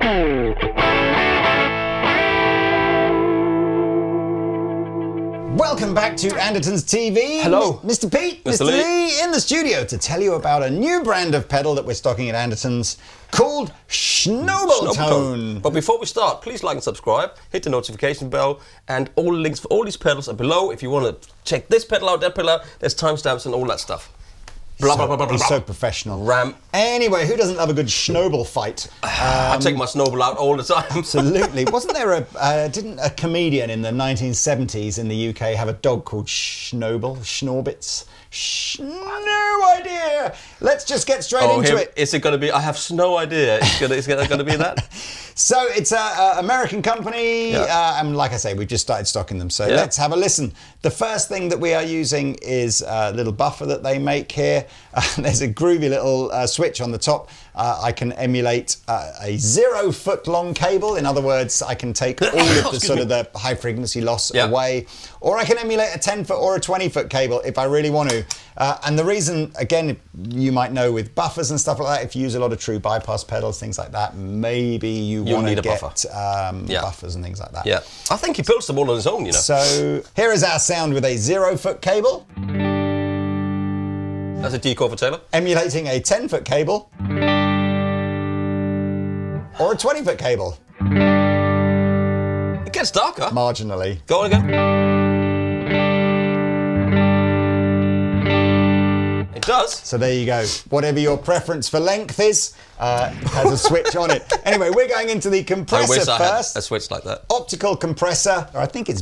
Welcome back to Andertons TV. Hello. Mr. Pete, Mr. Lee in the studio to tell you about a new brand of pedal that we're stocking at Andertons called Shnobel Tone. But before we start, please like and subscribe, hit the notification bell, and all the links for all these pedals are below. If you want to check this pedal out, that pedal out, there's timestamps and all that stuff. Blah, blah, blah, blah, blah. He's so professional. Ram. Anyway, who doesn't love a good Shnobel fight? I take my Shnobel out all the time. Absolutely. Wasn't there didn't a comedian in the 1970s in the UK have a dog called Shnobel? Schnorbits? No idea. Let's just get straight into it. Is it going to be? I have no idea. It's going to be that. So it's an American company, and like I say, we've just started stocking them. So let's have a listen. The first thing that we are using is a little buffer that they make here. There's a groovy little switch on the top. I can emulate a 0 foot long cable. In other words, I can take all of the sort of the high frequency loss away, or I can emulate a 10 foot or a 20 foot cable if I really want to. And the reason, again, you might know with buffers and stuff like that, if you use a lot of true bypass pedals, things like that, maybe you want to get buffers and things like that. Yeah, I think he builds them all on his own, you know. So here is our sound with a 0 foot cable. That's a D chord for Taylor. Emulating a 10 foot cable. Or a 20 foot cable. It gets darker. Marginally. Go on again. It does. So there you go. Whatever your preference for length is, has a switch on it. Anyway, we're going into the compressor first. I had a switch like that. Optical compressor. I think it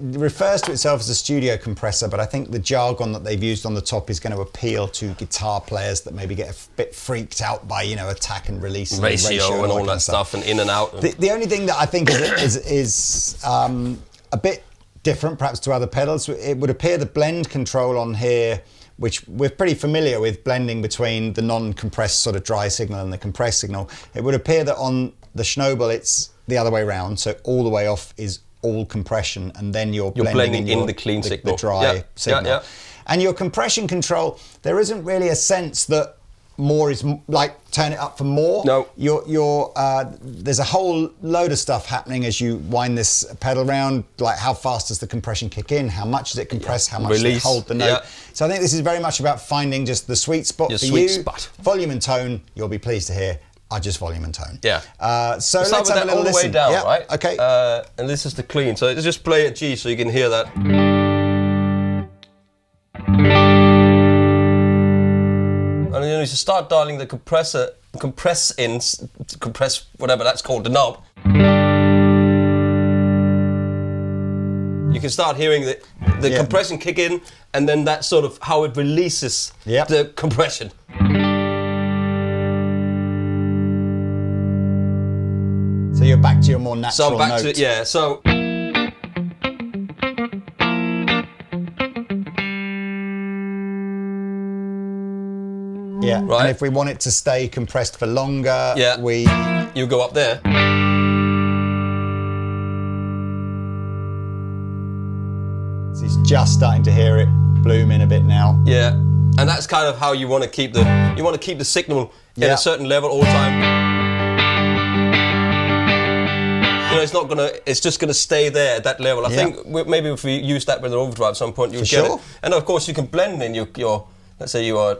refers to itself as a studio compressor, but I think the jargon that they've used on the top is going to appeal to guitar players that maybe get a bit freaked out by, attack and release and ratio and all that stuff and in and out. The only thing that I think is a bit different perhaps to other pedals, it would appear the blend control on here, which we're pretty familiar with, blending between the non-compressed sort of dry signal and the compressed signal. It would appear that on the Shnobel it's the other way around, so all the way off is all compression, and then you're blending in the clean signal, the dry signal. And your compression control, there isn't really a sense that more is like turn it up for more. No. There's a whole load of stuff happening as you wind this pedal around, like how fast does the compression kick in, how much does it compress, how much does it hold the note. So I think this is very much about finding just the sweet spot for you. Volume and tone, you'll be pleased to hear, are just volume and tone. Yeah. So let's have a little listen. All the way down, right? Okay. And this is the clean, so let's just play at G so you can hear that. And then you start dialing the compress whatever that's called, the knob. You can start hearing the compression kick in, and then that's sort of how it releases the compression. So you're back to your more natural note. So right. And if we want it to stay compressed for longer, you go up there. So he's just starting to hear it bloom in a bit now. Yeah, and that's kind of how you want to keep the signal at a certain level all the time. It's just gonna stay there at that level. I think maybe if we use that with an overdrive at some point, you'll get it. And of course, you can blend in your let's say you are.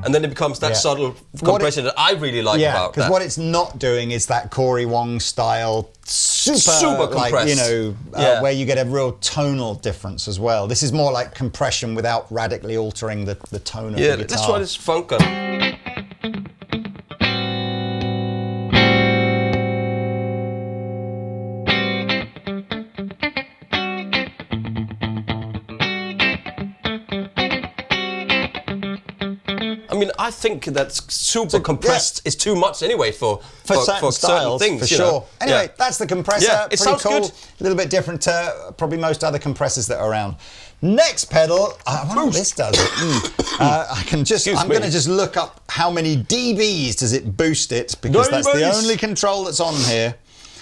And then it becomes that subtle compression that I really like about that. Yeah, because what it's not doing is that Corey Wong style super compressed, where you get a real tonal difference as well. This is more like compression without radically altering the tone of the guitar. Yeah, let's try this funk on. I mean, I think that's super compressed is too much anyway for certain things. For sure. Anyway, that's the compressor. Yeah, it sounds cool. good. A little bit different to probably most other compressors that are around. Next pedal, I wonder what this does. I'm going to just look up how many dBs does it boost it, because that's the only control that's on here.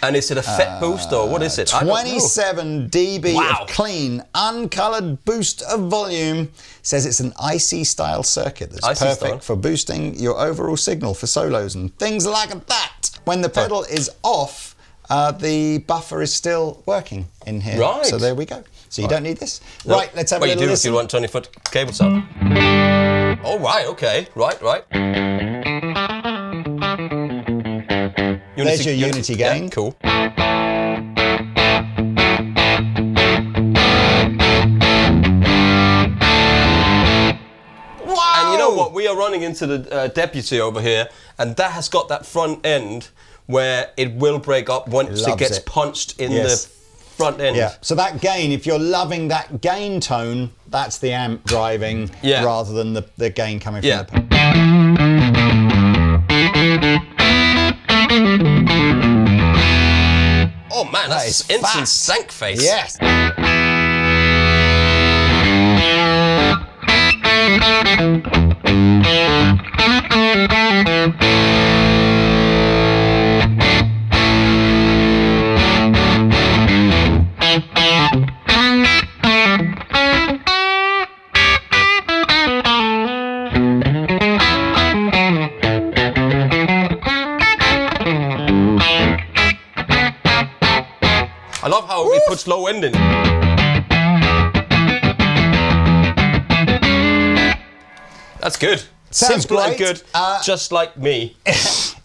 And is it a FET boost or what is it? I don't know. 27 dB of clean, uncolored boost of volume. Says it's an IC style circuit that's perfect for boosting your overall signal for solos and things like that. When the pedal is off, the buffer is still working in here. Right. So there we go. So you don't need this. No. Right, let's have a little listen. You do if you want 20-foot cable sound. Oh, right, okay. Right. There's your unity gain. Yeah, cool. Wow! And you know what? We are running into the deputy over here, and that has got that front end where it will break up once it gets punched in the front end. Yeah. So that gain, if you're loving that gain tone, that's the amp driving rather than the gain coming from the pedal. Oh man, that's instant stank face. Yes. I love how it puts low end in it. That's good. Sounds Simple and great. good, just like me.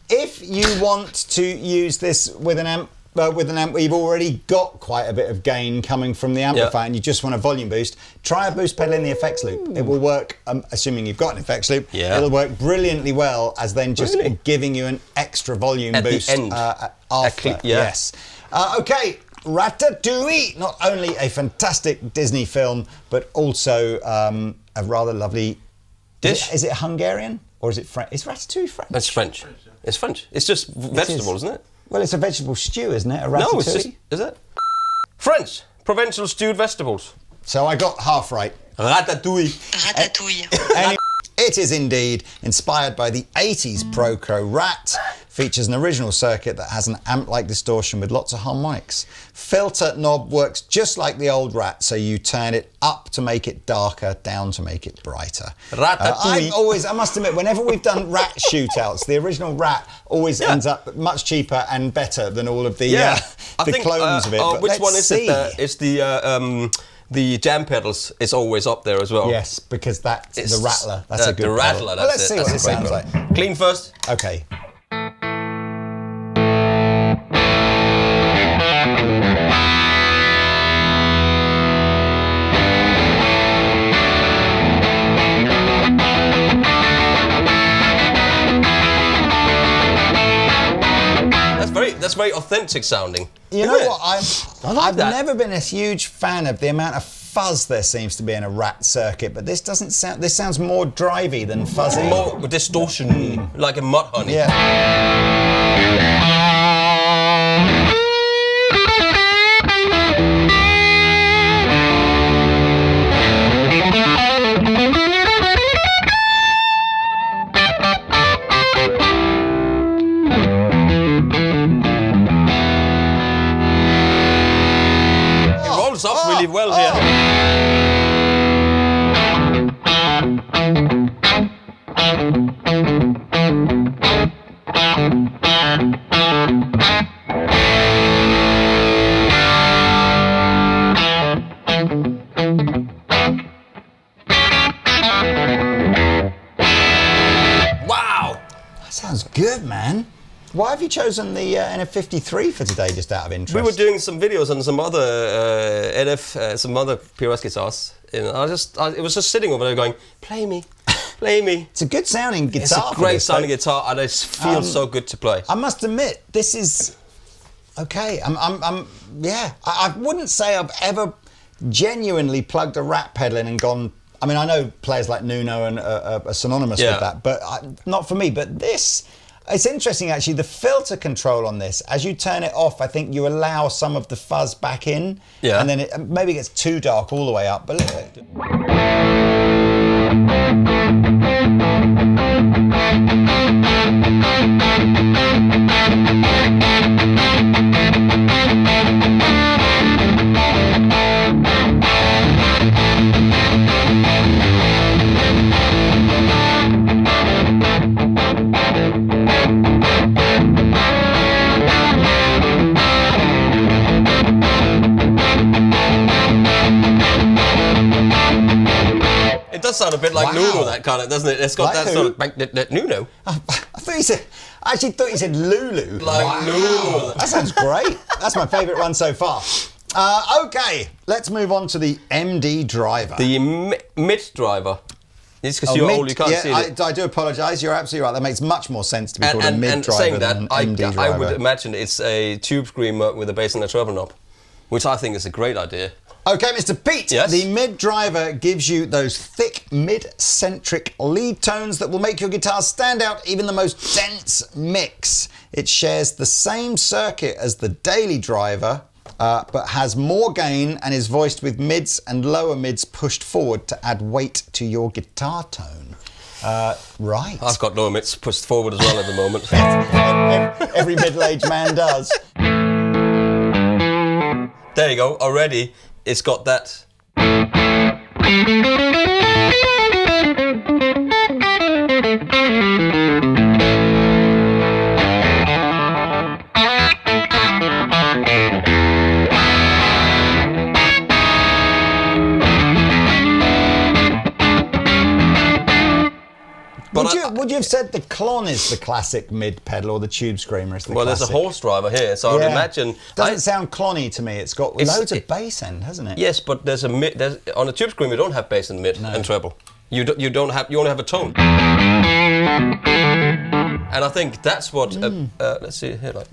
If you want to use this with an amp where you've already got quite a bit of gain coming from the amplifier and you just want a volume boost, try a boost pedal in the effects loop. It will work, assuming you've got an effects loop, it'll work brilliantly well as then just giving you an extra volume boost the end. After. Yes. Okay. Ratatouille, not only a fantastic Disney film, but also a rather lovely dish. Is it Hungarian or is it French? Is Ratatouille French? It's French. It's French. It's just vegetable, isn't it? Well, it's a vegetable stew, isn't it? A ratatouille? No, it's just, is it? French. Provincial stewed vegetables. So I got half right. Ratatouille. Anyway, it is indeed inspired by the 80s Proco Rat. Features an original circuit that has an amp-like distortion with lots of harmonics. Filter knob works just like the old Rat, so you turn it up to make it darker, down to make it brighter. Ratatouille. I must admit, whenever we've done Rat shootouts, the original Rat always ends up much cheaper and better than all of the clones of it. But which one is it? It's the jam pedals is always up there as well. Yes, because that's the Rattler. That's a good The Rattler, pedal. Let's see what it sounds like. Clean first. Okay. That's very authentic sounding. You know what? I've never been a huge fan of the amount of fuzz there seems to be in a Rat circuit, but this doesn't sound. This sounds more drivey than fuzzy. More distortion, like a mud honey. Yeah. Up really well here. Wow, that sounds good, man. Why have you chosen the NF53 for today, just out of interest? We were doing some videos on some other some other PRS guitars. And it was just sitting over there going, play me, play me. It's a good sounding guitar. It's a great sounding guitar, and it feels so good to play. I must admit, this is okay. I wouldn't say I've ever genuinely plugged a Rat pedal in and gone. I mean, I know players like Nuno and are synonymous with that, but not for me. But this. It's interesting, actually, the filter control on this. As you turn it off, I think you allow some of the fuzz back in. Yeah. And then it maybe gets too dark all the way up. But look. does sound a bit like Nuno, that kind of, doesn't it? It's got Like that who? sort of Nuno. I actually thought you said Lulu. Like Lulu. That sounds great. That's my favourite one so far. Okay, let's move on to the MD driver. The mid driver. It's because you're old, you can't see it. I do apologise. You're absolutely right. That makes much more sense to be called a mid driver saying that, than an MD driver. I would imagine it's a tube screamer with a bass and a treble knob, which I think is a great idea. Okay, Mr. Pete, yes? The mid driver gives you those thick mid-centric lead tones that will make your guitar stand out even the most dense mix. It shares the same circuit as the daily driver, but has more gain and is voiced with mids and lower mids pushed forward to add weight to your guitar tone. Right. I've got lower mids pushed forward as well at the moment. Every middle-aged man does. There you go, already it's got that. Would you have said the Klon is the classic mid pedal or the tube screamer is the classic? Well, there's a horse driver here, so I'd imagine... Doesn't sound clonny to me. It's got loads of bass end, hasn't it? Yes, but there's a mid... on a tube screamer, you don't have bass and mid and treble. You only have a tone. And I think that's what... let's see here. Like.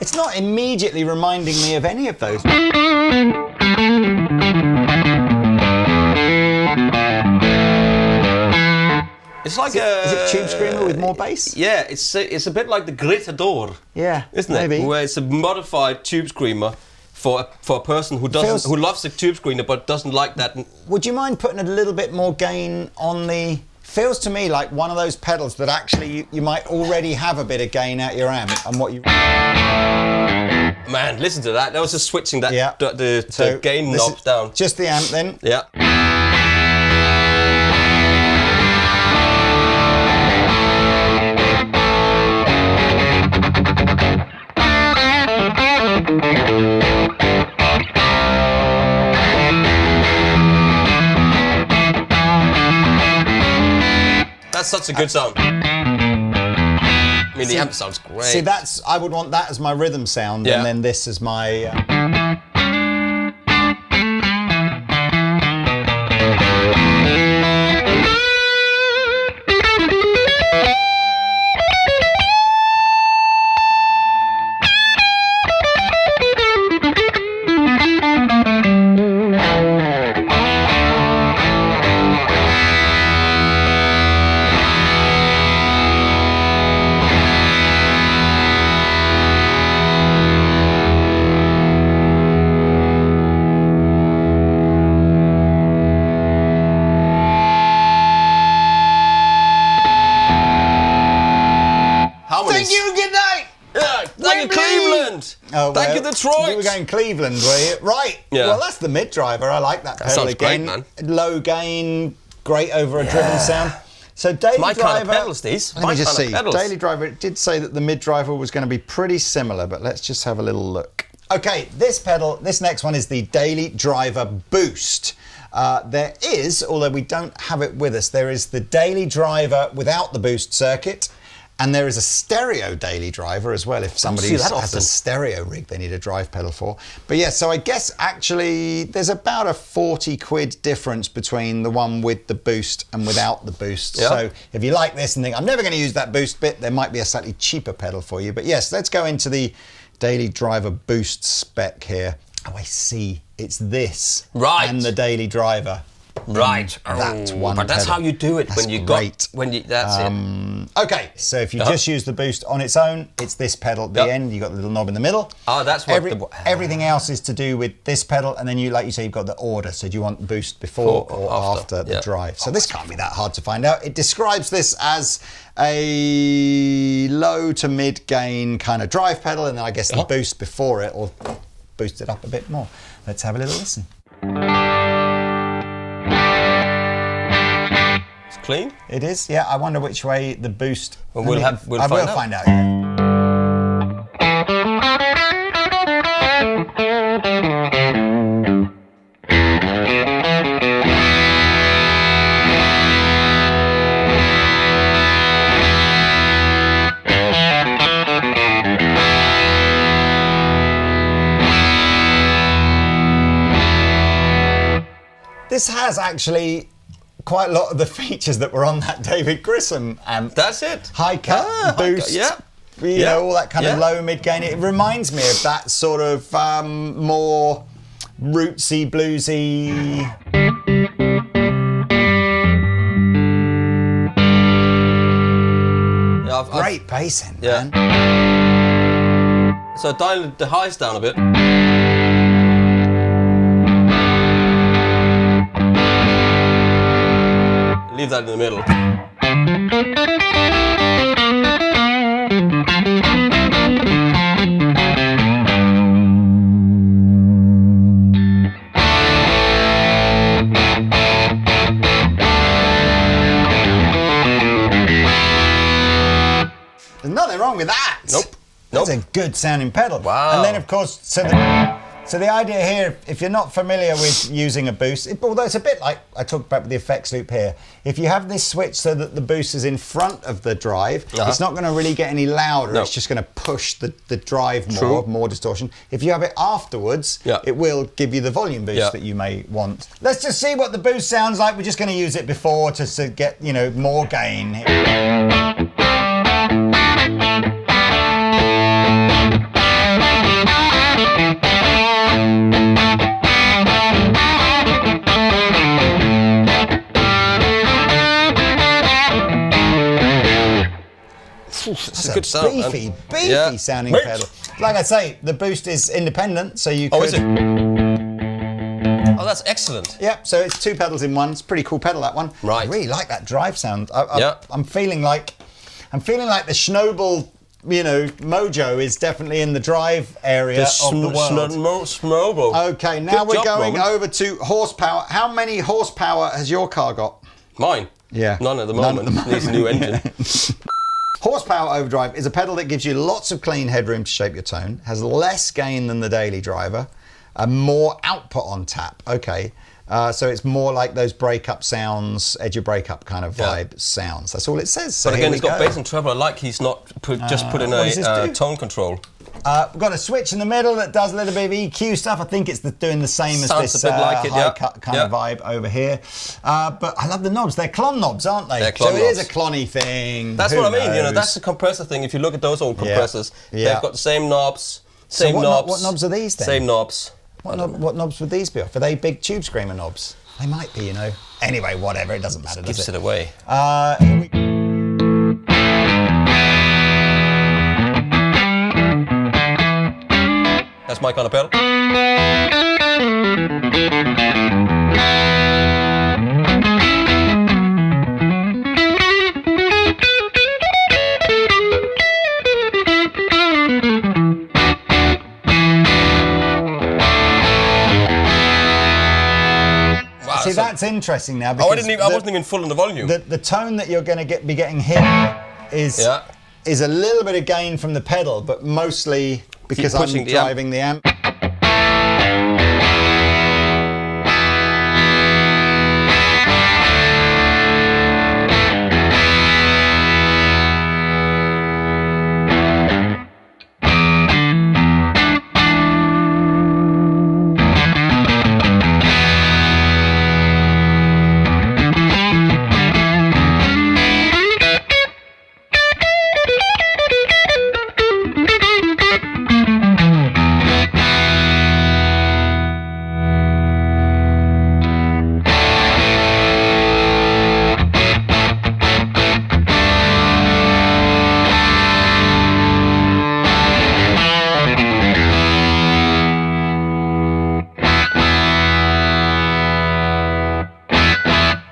It's not immediately reminding me of any of those. It's like is it tube screamer with more bass? Yeah, it's a bit like the Gritador. Yeah, isn't maybe. it? Where it's a modified tube screamer for a person who loves the tube screamer but doesn't like that. Would you mind putting a little bit more gain on the? Feels to me like one of those pedals that actually you might already have a bit of gain out your amp and what you. Man, listen to that. That was just switching that so the gain knob down. Just the amp then. Yeah. That's such a good sound. I mean, the amp sounds great. See, I would want that as my rhythm sound, and then this as my. Thank you, good night! Yeah, thank you, Cleveland! Oh, thank you, Detroit! You were going Cleveland, were you? Right. Yeah. Well, that's the mid driver. I like that pedal again. Great, man. Low gain, great over a driven sound. So Daily my Driver. Kind of pedals, these. Let me just see. Daily Driver. It did say that the mid driver was going to be pretty similar, but let's just have a little look. Okay, this next one is the Daily Driver Boost. There is, although we don't have it with us, there is the Daily Driver without the boost circuit. And there is a stereo daily driver as well if somebody has a stereo rig they need a drive pedal for. But yeah, so I guess actually there's about a 40 quid difference between the one with the boost and without the boost. Yeah. So if you like this and think, I'm never going to use that boost bit, there might be a slightly cheaper pedal for you. But yes, let's go into the Daily Driver Boost spec here. Oh, I see. It's this. Right. And the Daily Driver. Right. That one. But that's pedal. how you do it. That's That's it. Okay, so if you just use the boost on its own, it's this pedal at the end. You've got the little knob in the middle. Oh, that's what everything else is to do with this pedal, and then you, like you say, you've got the order. So do you want boost before or after the drive? So this can't be that hard to find out. It describes this as a low to mid gain kind of drive pedal, and then I guess the boost before it, or boost it up a bit more. Let's have a little listen. Clean? It is, yeah. I wonder which way the boost. Well, we'll find out. Yeah. This has actually quite a lot of the features that were on that David Grissom amp. That's it. High cut, boost, you know, all that kind of low mid gain. It reminds me of that sort of more rootsy, bluesy. Great bass end, man. So dial the highs down a bit. Leave that in the middle. There's nothing wrong with that. Nope. That's a good sounding pedal. Wow. And then, of course, so the idea here, if you're not familiar with using a boost, although it's a bit like I talked about with the effects loop here, if you have this switch so that the boost is in front of the drive, it's not going to really get any louder. It's just going to push the drive more distortion. If you have it afterwards, it will give you the volume boost that you may want. Let's just see what the boost sounds like. We're just going to use it before to get, you know, more gain. It's a good sound. Beefy sounding pedal. Like I say, the boost is independent, so you could... Oh, is it? Oh, that's excellent. Yep, so it's 2 pedals in one. It's a pretty cool pedal, that one. Right. I really like that drive sound. I'm feeling like the Shnobel, you know, mojo is definitely in the drive area of the world. Shnobel. Okay, now we're going over to horsepower. How many horsepower has your car got? Mine? Yeah. None at the moment. It needs a new engine. Horsepower overdrive is a pedal that gives you lots of clean headroom to shape your tone, has less gain than the daily driver, and more output on tap. Okay, so it's more like those breakup sounds, edge of breakup kind of vibe sounds. That's all it says. So but again, it's got bass and treble. I like he's not just put in a tone control. We've got a switch in the middle that does a little bit of EQ stuff. I think it's doing the same Sounds as this a bit like it, high cut kind of vibe over here. But I love the knobs. They're clon knobs, aren't they? They're clon knobs. knobs. It is a clonny thing. That's Who what I mean. knows? You know, that's the compressor thing. If you look at those old compressors, they've got the same knobs, same knobs. What knobs are these then? Same knobs. What knobs would these be off? Are they big tube screamer knobs? They might be, you know. Anyway, whatever. It doesn't matter, does Gives it away. That's my kind of pedal. See, that's interesting now. Because I wasn't even full on the volume. The tone that you're going to be getting here is a little bit of gain from the pedal, but mostly because I'm driving the amp.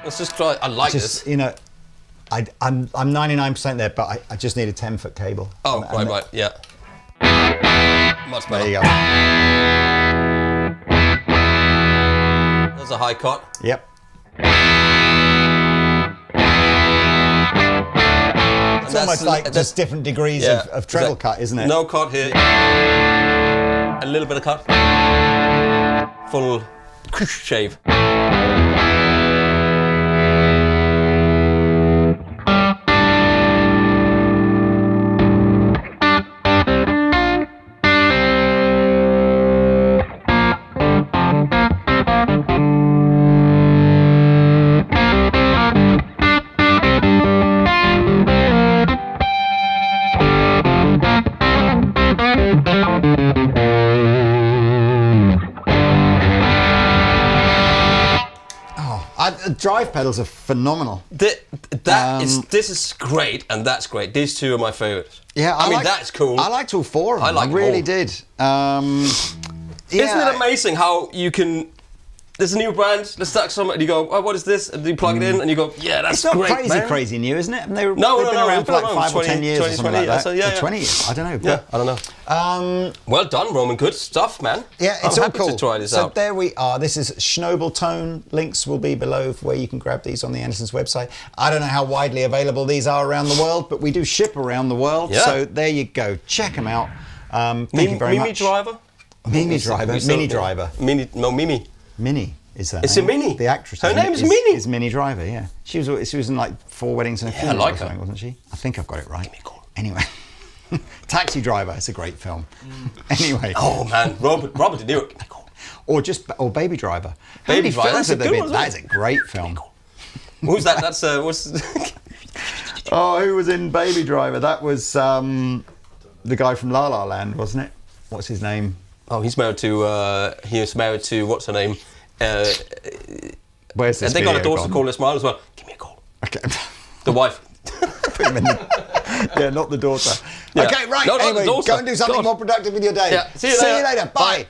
Let's just try. I like this. You know, I'm 99% there, but I just need a 10-foot cable. Oh, right, yeah. Much better. There you go. There's a high cut. Yep. It's almost like just different degrees of treble cut, isn't it? No cut here. A little bit of cut. Full shave. Drive pedals are phenomenal. This is great, and that's great. These two are my favourites. Yeah, I mean that's cool. I liked all four of them. I really did. Isn't it amazing how you can? There's a new brand. Let's start something. And you go, oh, what is this? And you plug it in, and you go, yeah, that's great. It's not crazy new, isn't it? And they've been around for like 5 or 10 years or something like that. So, yeah, 20 years. I don't know. Yeah, I don't know. Well done, Roman. Good stuff, man. Yeah, it's all cool. To try this so out. There we are. This is Shnobel Tone. Links will be below where you can grab these on the Andertons website. I don't know how widely available these are around the world, but we do ship around the world. Yeah. So there you go. Check them out. Thank you very much. Mimi Driver. Mini. Is that it's a Mini. The actress. Her name is Mini. Is Mini Driver, yeah. She was in like 4 weddings and a funeral or something, wasn't she? I think I've got it right. Give me a call. Anyway. Taxi Driver, it's a great film. Anyway. Oh man, Robert De Niro. Give me a call. Or Baby Driver. Baby Driver, that's a good one. That is a great film. Who's that? That's Oh, who was in Baby Driver? That was the guy from La La Land, wasn't it? What's his name? Oh, he's married to what's her name? Where's this? And they got a daughter called her Smile as well. Give me a call. Okay. The wife. Yeah, not the daughter. Yeah. Okay, right. No, anyway, go and do something more productive with your day. Yeah. See you later. Bye.